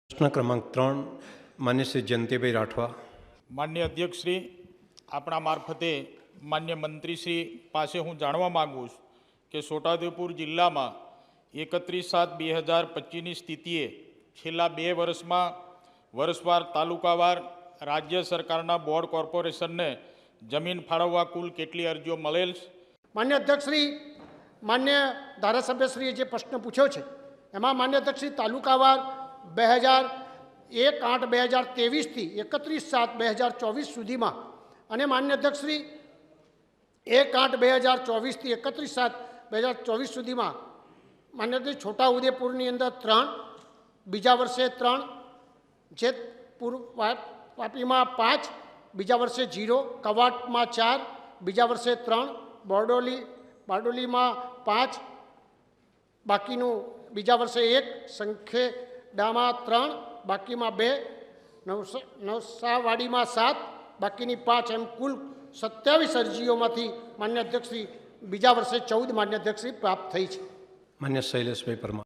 પ્રશ્ન ક્રમાંક 3 માન્ય શ્રી જયંતિભાઈ રાઠવા. માન્ય અધ્યક્ષશ્રી, આપણા મારફતે માન્ય મંત્રીશ્રી પાસે હું જાણવા માગું છું કે છોટાઉદેપુર જિલ્લામાં 31/7/2025ની સ્થિતિએ છેલ્લા 2 વર્ષમાં વર્ષવાર તાલુકાવાર રાજ્ય સરકારના બોર્ડ કોર્પોરેશનને જમીન ફાળવવા કુલ કેટલી અરજીઓ મળેલ છે? માન્ય અધ્યક્ષશ્રી, માન્ય ધારાસભ્યશ્રીએ જે પ્રશ્ન પૂછ્યો છે એમાં માન્ય અધ્યક્ષશ્રી તાલુકાવાર 2001/8/2023થી 31/7/2024 સુધીમાં અને માન્ય અધ્યક્ષશ્રી 1/8/2024થી 31/7/2024 સુધીમાં માન્ય અધ્યક્ષ છોટાઉદેપુરની અંદર 3, બીજા વર્ષે 3, જેતપુર વાપીમાં 5, બીજા વર્ષે 0, કવાંટમાં 4, બીજા વર્ષે 3, બારડોલીમાં 5, બાકીનું બીજા વર્ષે 1, સંખેડામાં 3, બાકીમાં 2, નવસાવાડીમાં 7, બાકીની 5, એમ કુલ 27 અરજીઓમાંથી માન્ય અધ્યક્ષશ્રી બીજા વર્ષે 14 માન્ય અધ્યક્ષશ્રી પ્રાપ્ત થઈ છે. માન્ય શૈલેષભાઈ પરમાર.